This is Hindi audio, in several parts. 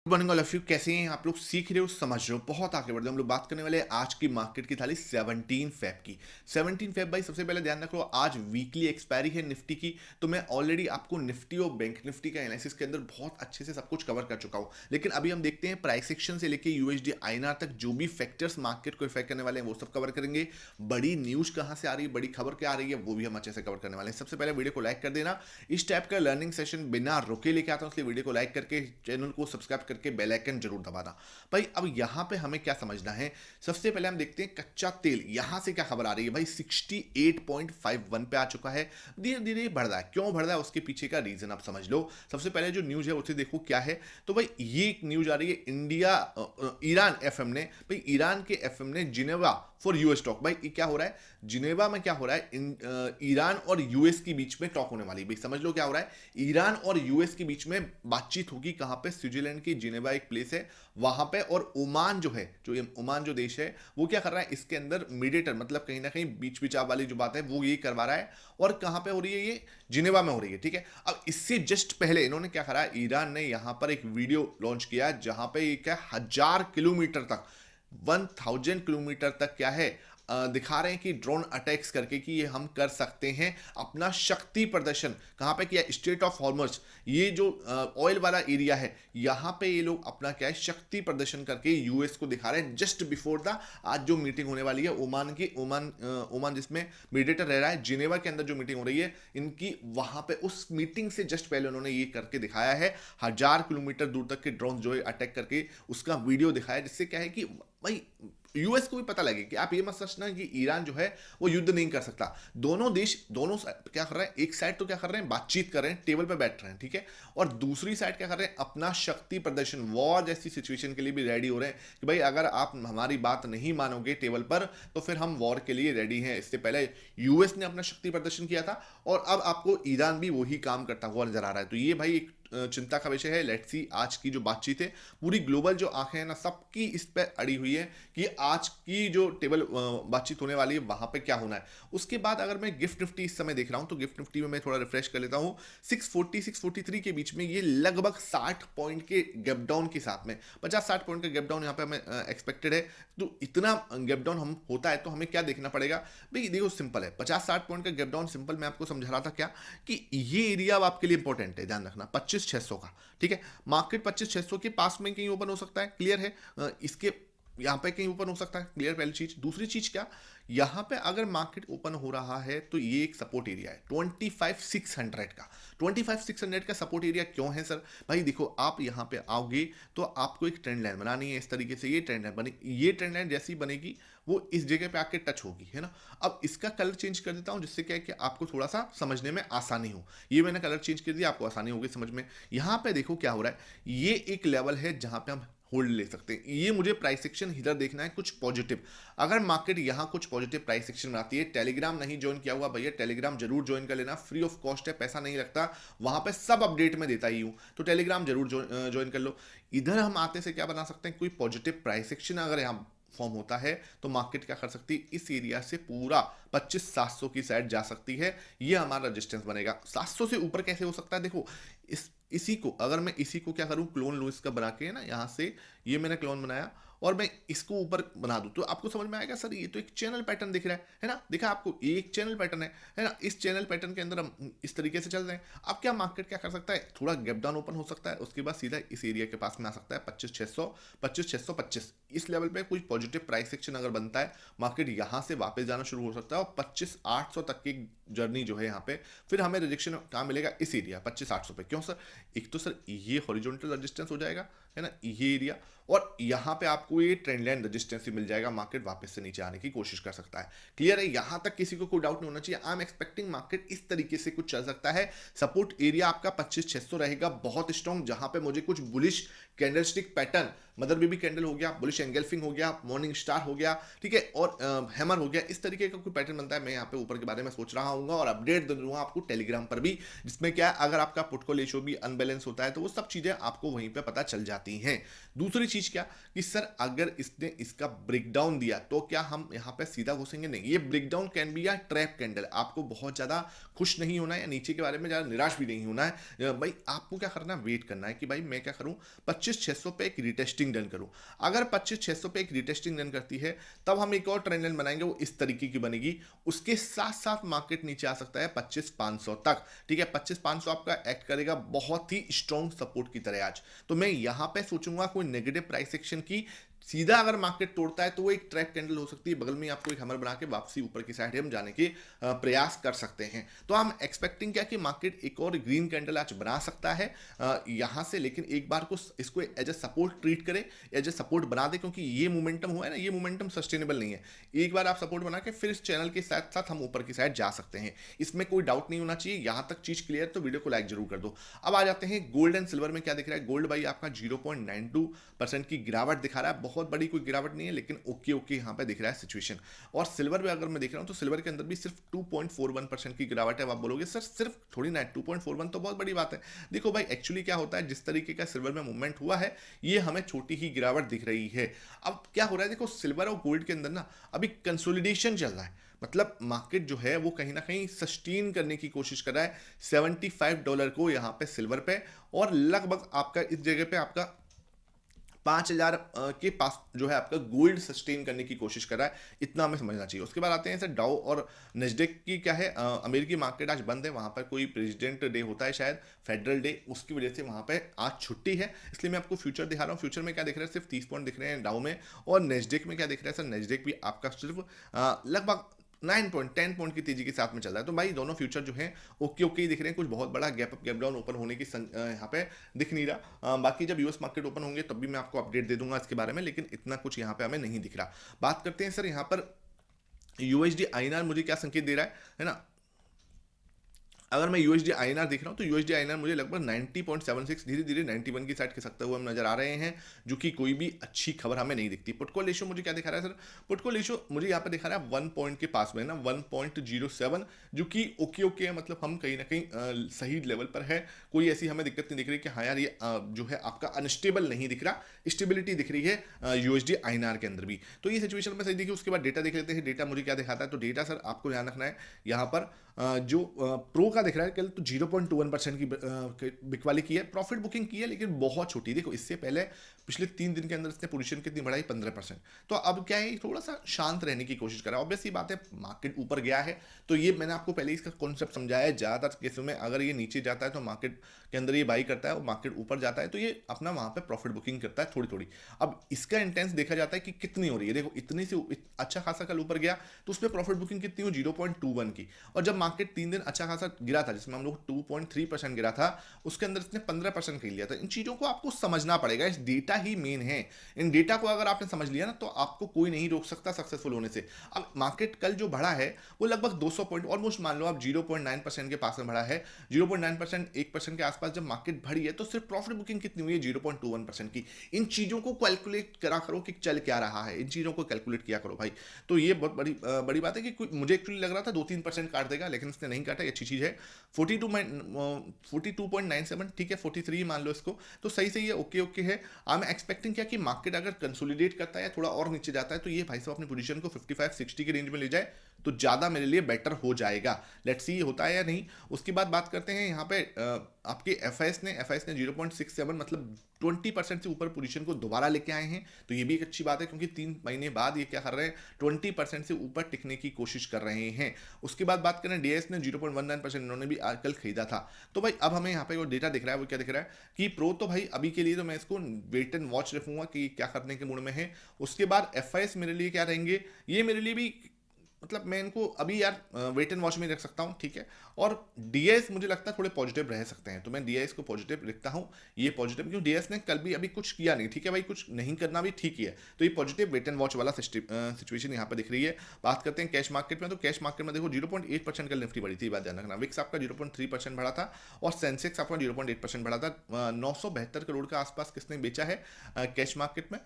Good morning all of you. कैसे हैं आप लोग? सीख रहे हो, समझ रहे हो, बहुत आगे बढ़ रहे हो। हम लोग बात करने वाले हैं आज की मार्केट की थाली 17 फेब की। 17 फेब भाई, सबसे पहले ध्यान रखो आज वीकली एक्सपायरी है निफ्टी की। तो मैं ऑलरेडी आपको निफ्टी और बैंक निफ्टी का एनालिसिस के अंदर बहुत अच्छे से सब कुछ कवर कर चुका हूं। लेकिन अभी हम देखते हैं प्राइस एक्शन से लेके यूएसडी आईएनआर तक जो भी फैक्टर्स मार्केट को इफेक्ट करने वाले हैं वो सब कवर करेंगे। बड़ी न्यूज कहां से आ रही है, बड़ी खबर क्या आ रही है, वो भी हम अच्छे से कवर करने वाले हैं। सबसे पहले वीडियो को लाइक कर देना। इस टाइप का लर्निंग सेशन बिना रुके लेके आता हूं, इसलिए वीडियो को लाइक करके चैनल को सब्सक्राइब करके बेल आइकन जरूर दबाना। भाई अब यहां पे हमें क्या समझना है, सबसे पहले हम देखते हैं कच्चा तेल यहां से क्या खबर आ रही है। भाई 68.51 पे आ चुका है, धीरे धीरे बढ़ रहा है। क्यों बढ़ रहा है उसके पीछे का रीजन आप समझ लो। सबसे पहले जो न्यूज है उसे देखो क्या है। तो भाई ये एक न्यूज आ रही है इंडिया ईरान एफएम ने, भाई ईरान के एफएम ने जिनेवा फॉर यूएस टॉक। भाई ये क्या हो रहा है, जिनेवा में क्या हो रहा है, ईरान और यूएस के बीच में टॉक होने वाली है। भाई समझ लो क्या हो रहा है, ईरान और यूएस के बीच में बातचीत होगी। कहां पे? स्विट्जरलैंड की जिनेवा एक प्लेस है वहां पे। और ओमान जो है, जो ये ओमान जो देश है, वो क्या कर रहा है इसके अंदर मीडिएटर, मतलब कहीं ना कहीं बीच बिचाव वाली जो बात है वो ये करवा रहा है। और कहां पे हो रही है ये? जिनेवा में हो रही है। ठीक है, अब इससे जस्ट पहले इन्होंने क्या करा, ईरान ने यहां पर एक वीडियो लॉन्च किया जहां पे ये क्या 1000 किलोमीटर तक, 1000 किलोमीटर तक क्या है, दिखा रहे हैं कि ड्रोन अटैक्स करके कि ये हम कर सकते हैं अपना शक्ति प्रदर्शन। कहां पे किया? स्ट्रेट ऑफ हॉर्मज, ये जो ऑयल वाला एरिया है, यहां पे ये लोग अपना क्या है शक्ति प्रदर्शन करके यूएस को दिखा रहे हैं जस्ट बिफोर द आज जो मीटिंग होने वाली है ओमान की। ओमान जिसमें मीडिएटर रह रहा है, जिनेवा के अंदर जो मीटिंग हो रही है इनकी, वहां पे उस मीटिंग से जस्ट पहले उन्होंने ये करके दिखाया है। 1000 किलोमीटर दूर तक के ड्रोन जो है अटैक करके उसका वीडियो दिखाया, जिससे क्या है कि भाई यूएस को भी पता लगे कि आप ये मत सोचना कि ईरान जो है वो युद्ध नहीं कर सकता। दोनों देश क्या कर रहे हैं, एक साइड तो क्या कर रहे हैं, बातचीत कर रहे हैं, टेबल पे बैठ रहे हैं, ठीक है, और दूसरी साइड क्या कर रहे हैं, अपना शक्ति प्रदर्शन, वॉर जैसी सिचुएशन के लिए भी रेडी हो रहे हैं कि भाई अगर आप हमारी बात नहीं मानोगे टेबल पर तो फिर हम वॉर के लिए रेडी हैं। इससे पहले यूएस ने अपना शक्ति प्रदर्शन किया था और अब आपको ईरान भी वही काम करता हुआ नजर आ रहा है। तो ये भाई एक चिंता का विषय है। लेट्स सी आज की जो बातचीत है, पूरी ग्लोबल जो आंखें हैं ना सबकी इस पे अड़ी हुई है कि आज की जो टेबल बातचीत होने वाली है वहां पे क्या होना है। उसके बाद अगर मैं गिफ्ट निफ्टी इस समय देख रहा हूं तो गिफ्ट निफ्टी में मैं थोड़ा रिफ्रेश कर लेता हूं। 640 643 के बीच में ये लगभग 60 पॉइंट के गैप डाउन के साथ में 50-60 पॉइंट का गैप डाउन यहाँ पे हमें एक्सपेक्टेड है। तो इतना गैप डाउन हम होता है तो हमें क्या देखना पड़ेगा भाई? देखो सिंपल है, 50-60 पॉइंट का गैप डाउन सिंपल। मैं आपको समझा रहा था क्या कि ये एरिया अब आपके लिए इंपॉर्टेंट है, ध्यान रखना 25,600 का। ठीक है, मार्केट 25,600 के पास में कहीं ओपन हो सकता है, क्लियर है। इसके यहां पे कहीं ओपन हो सकता है, क्लियर। पहली चीज। दूसरी चीज क्या, यहां पे अगर मार्केट ओपन हो रहा है तो ये एक सपोर्ट एरिया है 25,600 का। 25,600 का सपोर्ट एरिया क्यों है सर? भाई देखो, आप यहां पे आओगे तो आपको एक ट्रेंड लाइन बनानी है इस तरीके से। ये ट्रेंड लाइन बने, ये ट्रेंड लाइन जैसी बनेगी वो इस जगह पे आके टच होगी, है ना। अब इसका कलर चेंज कर देता हूं जिससे क्या है कि आपको थोड़ा सा समझने में आसानी हो। ये मैंने कलर चेंज कर दिया, आपको आसानी होगी समझ में। यहां पे देखो क्या हो रहा है, ये एक लेवल है जहां पे हम होल्ड ले सकते हैं। ये मुझे प्राइस सेक्शन इधर देखना है कुछ पॉजिटिव। अगर मार्केट यहां कुछ पॉजिटिव प्राइस सेक्शन में आती है, टेलीग्राम नहीं ज्वाइन किया हुआ भैया, टेलीग्राम जरूर ज्वाइन कर लेना, फ्री ऑफ कॉस्ट है, पैसा नहीं लगता, वहां पे सब अपडेट में देता ही हूं, तो टेलीग्राम जरूर ज्वाइन कर लो। इधर हम आते से क्या बना सकते हैं, कोई पॉजिटिव प्राइस सेक्शन अगर यहां फॉर्म होता है तो मार्केट क्या कर सकती है, इस एरिया से पूरा 25,700 की साइड जा सकती है। ये हमारा रेजिस्टेंस बनेगा। 700 से ऊपर कैसे हो सकता है? देखो इसी को अगर मैं इसी को क्या करूं, क्लोन लूं इसका बना के ना, यहां से ये मैंने क्लोन बनाया और मैं इसको ऊपर बना दूं तो आपको समझ में आएगा सर ये तो एक चैनल पैटर्न दिख रहा है ना। दिखा आपको, ये एक चैनल पैटर्न है ना। इस चैनल पैटर्न के अंदर हम इस तरीके से चल रहे हैं। अब क्या मार्केट क्या कर सकता है, थोड़ा गैप डाउन ओपन हो सकता है, उसके बाद सीधा इस एरिया के पास में आ सकता है 25,600 25,625। इस लेवल पे कोई पॉजिटिव प्राइस सेक्शन अगर बनता है, मार्केट यहां से वापस जाना शुरू हो सकता है और 25,800 तक की जर्नी जो है यहाँ पे, फिर हमें रिजेक्शन कहाँ मिलेगा, इस एरिया 25,800 पे। क्यों सर? एक तो सर ये हॉरिजॉन्टल रेजिस्टेंस हो जाएगा, है ना, ये एरिया, और यहाँ पे आपको ये ट्रेंड लाइन रेजिस्टेंस ही मिल जाएगा। मार्केट वापस से नीचे आने की कोशिश कर सकता है। क्लियर है? यहां तक किसी को कोई डाउट नहीं होना चाहिए। आई एम एक्सपेक्टिंग मार्केट इस तरीके से कुछ चल सकता है। सपोर्ट एरिया आपका 25,600 रहेगा बहुत स्ट्रॉन्ग, जहां पे मुझे कुछ bullish candlestick pattern mother baby candle हो गया, बुलिश एंगल्फिंग हो गया, मॉर्निंग स्टार हो गया, ठीक है, और हैमर हो गया। इस तरीके का कोई पैटर्न बनता है, मैं यहाँ पे ऊपर के बारे में सोच रहा हूँ और अपडेट दे दूंगा आपको टेलीग्राम पर भी, जिसमें क्या है, अगर आपका पुट कॉल रेशियो भी अनबैलेंस होता है तो वो सब चीजें आपको वहीं पे पता चल जाती हैं। दूसरी चीज क्या कि सर अगर इसने इसका ब्रेकडाउन दिया तो क्या हम यहाँ पे सीधा घुसेंगे? नहीं, ये ब्रेकडाउन कैन बी या ट्रैप कैंडल। आपको बहुत ज्यादा खुश नहीं होना है या नीचे के बारे में ज्यादा निराश भी नहीं होना है भाई। आपको क्या करना है, वेट करना है कि भाई मैं क्या करूं, 25,600 पे एक रिटेस्टिंग डन करूं। अगर 25,600 पे एक रिटेस्टिंग डन करती है तब हम एक और ट्रेंड लाइन बनाएंगे, वो इस तरीके की बनेगी। उसके साथ साथ मार्केट नीचे आ सकता है 25,500 तक, ठीक है। 25,500 आपका एक्ट करेगा बहुत ही स्ट्रॉन्ग सपोर्ट की तरह आज। तो मैं यहां पे सोचूंगा कोई नेगेटिव प्राइस एक्शन की सीधा अगर मार्केट तोड़ता है तो वो एक ट्रैप कैंडल हो सकती है, बगल में आपको एक हमर बना के वापसी ऊपर की साइड हम जाने के प्रयास कर सकते हैं। तो हम एक्सपेक्टिंग क्या कि मार्केट एक और ग्रीन कैंडल आज बना सकता है यहां से, लेकिन एक बार को इसको एज ए सपोर्ट ट्रीट करे, एज ए सपोर्ट बना दे, क्योंकि ये मोमेंटम हुआ है ना, ये मोमेंटम सस्टेनेबल नहीं है। एक बार आप सपोर्ट बना के फिर इस चैनल के साथ साथ हम ऊपर की साइड जा सकते हैं, इसमें कोई डाउट नहीं होना चाहिए। यहां तक चीज क्लियर, तो वीडियो को लाइक जरूर कर दो। अब आ जाते हैं गोल्ड एंड सिल्वर में क्या दिख रहा है। गोल्ड भाई आपका 0.92% की गिरावट दिखा रहा है, बहुत बड़ी कोई गिरावट नहीं है, लेकिन ओके ओके यहाँ पे दिख रहा है सिचुएशन। और सिल्वर में अगर मैं देख रहा हूँ तो सिल्वर के अंदर भी सिर्फ 2.41% की गिरावट है। अब आप बोलोगे सर सिर्फ थोड़ी ना, 2.41 तो बहुत बड़ी बात है। देखो भाई एक्चुअली क्या होता है, जिस तरीके का सिल्वर में मूवमेंट हुआ है ये हमें छोटी ही गिरावट दिख रही है। अब क्या हो रहा है, देखो सिल्वर और गोल्ड के अंदर ना अभी कंसोलिडेशन चल रहा है, मतलब मार्केट जो है वो कहीं ना कहीं सस्टेन करने की कोशिश कर रहा है $75 को यहाँ पे सिल्वर पे, और लगभग आपका इस जगह पे आपका 5,000 के पास जो है आपका गोल्ड सस्टेन करने की कोशिश कर रहा है, इतना हमें समझना चाहिए। उसके बाद आते हैं सर डाउ और नेस्डेक की क्या है, अमेरिकी मार्केट आज बंद है, वहां पर कोई प्रेसिडेंट डे होता है शायद, फेडरल डे, उसकी वजह से वहां पे आज छुट्टी है, इसलिए मैं आपको फ्यूचर दिखा रहा हूँ। फ्यूचर में क्या दिख रहा है, सिर्फ 30 पॉइंट दिख रहे हैं डाउ में, और नेस्डेक में क्या दिख रहा है सर, नेस्डेक भी आपका सिर्फ लगभग 10 पॉइंट की तेजी के साथ में चल रहा है। तो भाई दोनों फ्यूचर जो हैं ओके ओके ही दिख रहे हैं, कुछ बहुत बड़ा gap up gap down open होने की यहाँ पे दिख नहीं रहा। बाकी जब यूएस मार्केट ओपन होंगे तब भी मैं आपको अपडेट दे दूंगा इसके बारे में, लेकिन इतना कुछ यहाँ पे हमें नहीं दिख रहा। बात करते हैं सर यहाँ पर यूएसडी आईएनआर मुझे क्या संकेत दे रहा है ना। अगर मैं यूएसडी आईएनआर देख रहा हूं तो यूएसडी आईएनआर मुझे लगभग 90.76 धीरे धीरे 91 की साइड खिसकते हुए हम नजर आ रहे हैं, जो कि कोई भी अच्छी खबर हमें नहीं दिखती। पुट कॉल रेशियो मुझे क्या दिखा रहा है सर, पुट कॉल रेशियो मुझे यहाँ पे दिखा रहा है 1 पॉइंट के पास में ना, 1.07, जो कि ओके ओके है, मतलब हम कहीं ना कहीं सही लेवल पर है। कोई ऐसी हमें दिक्कत नहीं दिख रही कि हाँ यार ये जो है आपका अनस्टेबल नहीं दिख रहा, स्टेबिलिटी दिख रही है यूएसडी आईएनआर के अंदर भी। तो ये सिचुएशन में सही देखिए। उसके बाद डेटा देख लेते हैं, डेटा मुझे क्या दिखाता है। तो डेटा सर आपको ध्यान रखना है यहाँ पर जो प्रो का दिख रहा है कल तो 0.21% की बिकवाली की है, प्रॉफिट बुकिंग की है, लेकिन बहुत छोटी। देखो इससे पहले पिछले 3 दिन के अंदर इसने पोजीशन कितनी बढ़ाई, 15%। तो अब क्या है, थोड़ा सा शांत रहने की कोशिश कर रहा है। ऑब्वियसली बात है, मार्केट ऊपर गया है तो ये मैंने आपको पहले इसका कॉन्सेप्ट समझाया है। ज़्यादातर केसों में अगर ये नीचे जाता है तो मार्केट के अंदर ये बाई करता है, और मार्केट ऊपर जाता है तो ये अपना वहाँ पे प्रॉफिट बुकिंग करता है थोड़ी थोड़ी। अब इसका इंटेंस देखा जाता है कि कितनी हो रही है। देखो इतनी से अच्छा खासा कल ऊपर गया तो उसमें प्रॉफिट बुकिंग कितनी हो, 0.21 की। और जब मार्केट 3 दिन अच्छा खासा गिरा था, जिसमें हम लोग 2.3% गिरा था, उसके अंदर इसने 15% खरीद लिया था। इन चीज़ों को आपको समझना पड़ेगा, इस डेटा ही मेन है। इन डेटा को अगर आपने समझ लिया ना तो आपको कोई नहीं रोक सकता सक्सेसफुल होने से। अब मार्केट कल जो बढ़ा है वो लगभग 200 पॉइंट, ऑलमोस्ट मान लो आप 0.9% के पास में बढ़ा है। 0.9%, 1% के आसपास जब मार्केट बढ़ी है तो सिर्फ प्रॉफिट बुकिंग कितनी हुई है, 0.21% की। इन चीज़ों को कैलकुलेट करा करो कि चल क्या रहा है, इन चीज़ों को कैलकुलेट किया करो भाई। तो ये बहुत बड़ी बात है कि मुझे एक्चुअली लग रहा था 2-3% काट देगा, लेकिन इसने नहीं काटा, ये अच्छी चीज़ है। 42.97, ठीक है, 43 मान लो इसको, तो सही सही है, ओके ओके है। आई एम एक्सपेक्टिंग क्या कि मार्केट अगर कंसोलिडेट करता है, थोड़ा और नीचे जाता है, तो ये भाई साहब अपनी पोजीशन को 55-60 के रेंज में ले जाए तो ज़्यादा मेरे लिए बेटर हो जाएगा। लेट्स सी होता है या नहीं। उसके बाद बात करते हैं यहाँ पे आपके एफआईएस ने 0.67, मतलब 20% से ऊपर पोजीशन को दोबारा लेके आए हैं। तो ये भी एक अच्छी बात है, क्योंकि 3 महीने बाद ये क्या कर रहे हैं, 20% से ऊपर टिकने की कोशिश कर रहे हैं। उसके बाद बात करें डीएस ने 0.19% इन्होंने भी कल खरीदा था। तो भाई अब हमें यहाँ पे वो डेटा दिख रहा है, वो क्या दिख रहा है कि प्रो तो भाई अभी के लिए तो मैं इसको वेट एंड वॉच रखूंगा कि क्या करने के मूड में है। उसके बाद एफआईएस मेरे लिए क्या रहेंगे, ये मेरे लिए भी मतलब मैं इनको अभी यार वेट एंड वॉच में रख सकता हूँ, ठीक है। और डीएस मुझे लगता है थोड़े पॉजिटिव रह सकते हैं, तो मैं डीएस को पॉजिटिव लिखता हूँ। ये पॉजिटिव क्यों, डीएस ने कल भी अभी कुछ किया नहीं, ठीक है भाई, कुछ नहीं करना भी ठीक ही है, तो ये पॉजिटिव वेट एंड वॉच वाला सिचुएशन यहाँ पर दिख रही है। बात करते हैं कैश मार्केट में, तो कैश मार्केट में देखो 0.8% कल निफ्टी बढ़ी थी, बात ध्यान रखना। विक्स आपका 0.3% बढ़ा था और सेंसेक्स आपका 0.8% बढ़ा था। 972 करोड़ का आसपास किसने बेचा है कैश मार्केट में।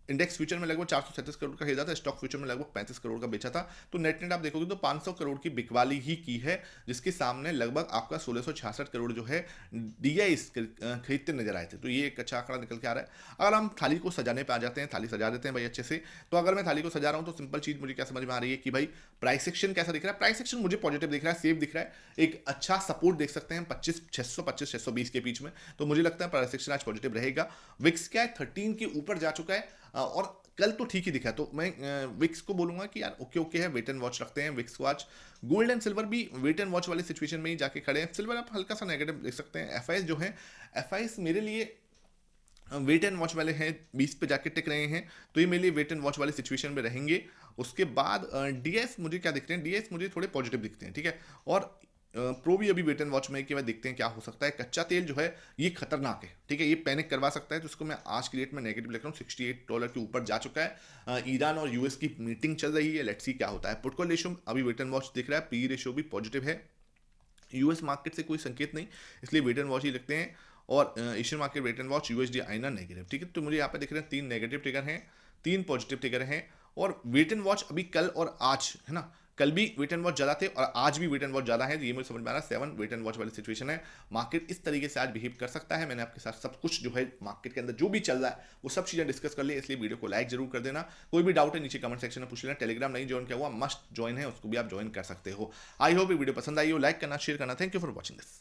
इंडेक्स फ्यूचर में लगभग 437 करोड़ का खरीदा था, स्टॉक फ्यूचर में लगभग 35 करोड़ का बेचा था। तो नेट नेट आप देखोगे तो 500 करोड़ की बिकवाली ही की है, जिसके सामने लगभग आपका 1666 करोड़ जो है डीआईएस खरीदते नजर आए थे। तो ये एक अच्छा आंकड़ा निकल के आ रहा है। अगर हम थाली को सजाने पे आ जाते हैं, थाली सजा देते हैं भाई अच्छे से। तो अगर मैं थाली को सजा रहा हूँ तो सिंपल चीज मुझे क्या समझ में आ रही है कि भाई प्राइस एक्शन कैसा दिख रहा है। प्राइस एक्शन मुझे पॉजिटिव दिख रहा है, सेफ दिख रहा है। एक अच्छा सपोर्ट देख सकते हैं 25,625 के बीच में, तो मुझे लगता है प्राइस एक्शन आज पॉजिटिव रहेगा। विक्स क्या है 13 के ऊपर जा चुका है और कल तो ठीक ही दिखा, तो मैं विक्स को बोलूंगा कि यार ओके ओके है, वेट एंड वॉच रखते हैं विक्स को आज। गोल्ड एंड सिल्वर भी वेट एंड वॉच वाली सिचुएशन में ही जाके खड़े हैं। सिल्वर आप हल्का सा नेगेटिव देख सकते हैं। एफआईएस जो है, एफआईएस मेरे लिए वेट एंड वॉच वाले हैं, 20 पे जाके टिक रहे हैं, तो ये मेरे लिए वेट एंड वॉच वाली सिचुएशन में रहेंगे। उसके बाद डीएस मुझे क्या दिखते हैं, डीएस मुझे थोड़े पॉजिटिव दिखते हैं, ठीक है। और प्रो भी अभी वेट एंड वॉच में के बाद देखते हैं क्या हो सकता है। कच्चा तेल जो है ये खतरनाक है, ठीक है, ये पैनिक करवा सकता है, तो इसको मैं आज की डेट में नेगेटिव लिख रहा हूँ। $68 के ऊपर जा चुका है। ईरान और यूएस की मीटिंग चल रही है, लेट्स सी क्या होता है। पुट रेशियो अभी वेट एंड वॉच दिख रहा है, पी रेशियो भी पॉजिटिव है। यूएस मार्केट से कोई संकेत नहीं, इसलिए वेट एंड वॉच ही लिखते हैं। और Asian market wait and watch, USD आईना नेगेटिव, ठीक है। तो मुझे यहाँ पे दिख रहे हैं 3 नेगेटिव टिगर हैं, 3 पॉजिटिव टिगर हैं। और वेट एंड वॉच अभी कल और आज है ना, कल भी वेट एंड वॉच ज़्यादा थे और आज भी वेट एंड वॉच ज़्यादा है, तो ये मुझे समझ में आ रहा है 7 वेट एंड वॉच वाली सिचुएशन है। मार्केट इस तरीके से आज बिहेव कर सकता है। मैंने आपके साथ सब कुछ जो है मार्केट के अंदर जो भी चल रहा है वो सब चीज़ें डिस्कस कर ली, इसलिए वीडियो को लाइक जरूर कर देना। कोई भी डाउट है नीचे कमेंट सेक्शन में पूछ लेना। टेलीग्राम नहीं ज्वाइन किया हुआ, मस्ट ज्वाइन है, उसको भी आप ज्वाइन कर सकते हो। आई होप ये वीडियो पसंद आई हो, लाइक करना, शेयर करना। Thank you for watching this.